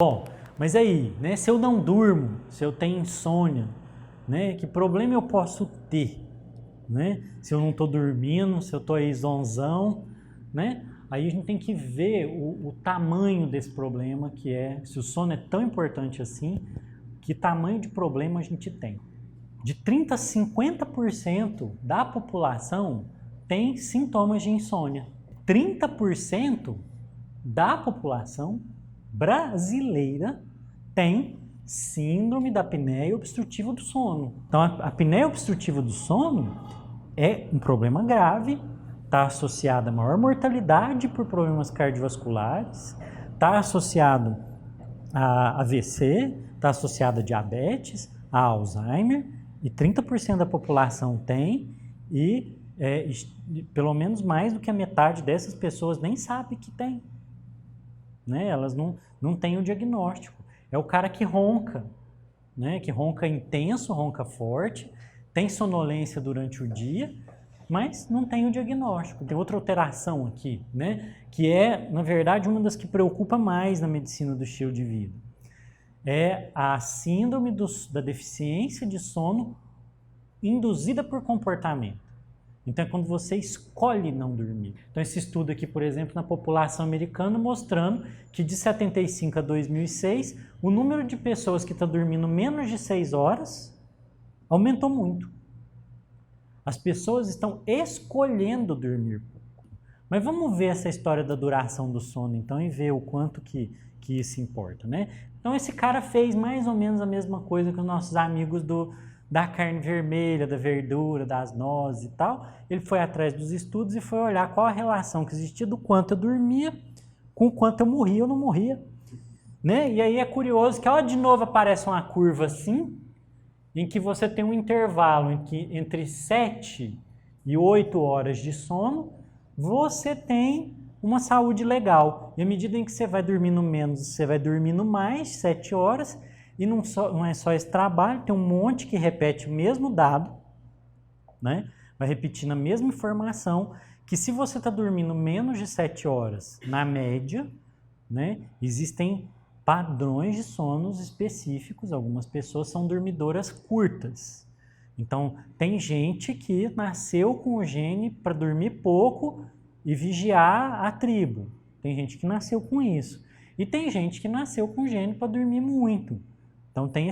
Bom, mas aí, né, se eu não durmo, se eu tenho insônia, né, que problema eu posso ter, né? Se eu não estou dormindo, se eu estou aí zonzão, né? Aí a gente tem que ver o tamanho desse problema, que é, se o sono é tão importante assim, que tamanho de problema a gente tem. De 30% a 50% da população tem sintomas de insônia. 30% da população brasileira tem síndrome da apneia obstrutiva do sono. Então, a apneia obstrutiva do sono é um problema grave, está associado a maior mortalidade por problemas cardiovasculares, está associado a AVC, está associado a diabetes, a Alzheimer, e 30% da população tem, e pelo menos mais do que a metade dessas pessoas nem sabe que tem. Né? Elas não têm o diagnóstico. É o cara que ronca, né? Que ronca intenso, ronca forte, tem sonolência durante o dia, mas não tem o diagnóstico. Tem outra alteração aqui, né? Que é, na verdade, uma das que preocupa mais na medicina do estilo de vida. É a síndrome da deficiência de sono induzida por comportamento. Então, é quando você escolhe não dormir. Então, esse estudo aqui, por exemplo, na população americana, mostrando que de 75 a 2006, o número de pessoas que estão dormindo menos de 6 horas aumentou muito. As pessoas estão escolhendo dormir pouco. Mas vamos ver essa história da duração do sono, então, e ver o quanto que isso importa, né? Então, esse cara fez mais ou menos a mesma coisa que os nossos amigos da carne vermelha, da verdura, das nozes e tal. Ele foi atrás dos estudos e foi olhar qual a relação que existia do quanto eu dormia com o quanto eu morria ou não morria. Né? E aí é curioso que, ó, de novo aparece uma curva assim, em que você tem um intervalo entre 7 e 8 horas de sono, você tem uma saúde legal. E à medida em que você vai dormindo menos, você vai dormindo mais, 7 horas, e não é só esse trabalho, tem um monte que repete o mesmo dado, né? Vai repetindo a mesma informação, que se você está dormindo menos de 7 horas, na média, né, existem padrões de sonos específicos, algumas pessoas são dormidoras curtas. Então, tem gente que nasceu com o gene para dormir pouco e vigiar a tribo. Tem gente que nasceu com isso. E tem gente que nasceu com o gene para dormir muito. Então, tem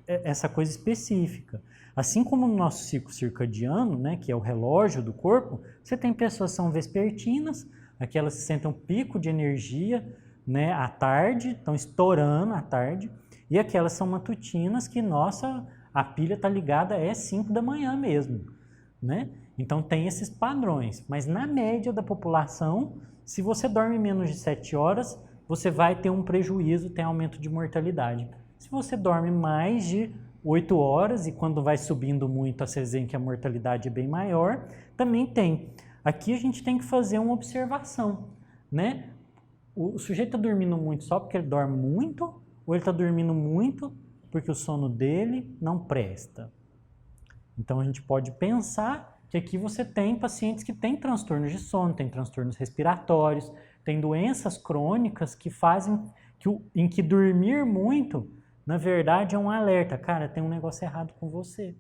essa coisa específica. Assim como no nosso ciclo circadiano, né, que é o relógio do corpo, você tem pessoas que são vespertinas, aquelas que sentem um pico de energia, né, à tarde, estão estourando à tarde, e aquelas são matutinas que, nossa, a pilha está ligada 5 da manhã mesmo. Né? Então, tem esses padrões. Mas, na média da população, se você dorme menos de 7 horas, você vai ter um prejuízo, tem aumento de mortalidade. Se você dorme mais de 8 horas, e quando vai subindo muito, vocês veem que a mortalidade é bem maior, também tem. Aqui a gente tem que fazer uma observação, né? O sujeito está dormindo muito só porque ele dorme muito, ou ele está dormindo muito porque o sono dele não presta? Então a gente pode pensar que aqui você tem pacientes que têm transtornos de sono, tem transtornos respiratórios, tem doenças crônicas que fazem em que dormir muito, na verdade, é um alerta. Cara, tem um negócio errado com você.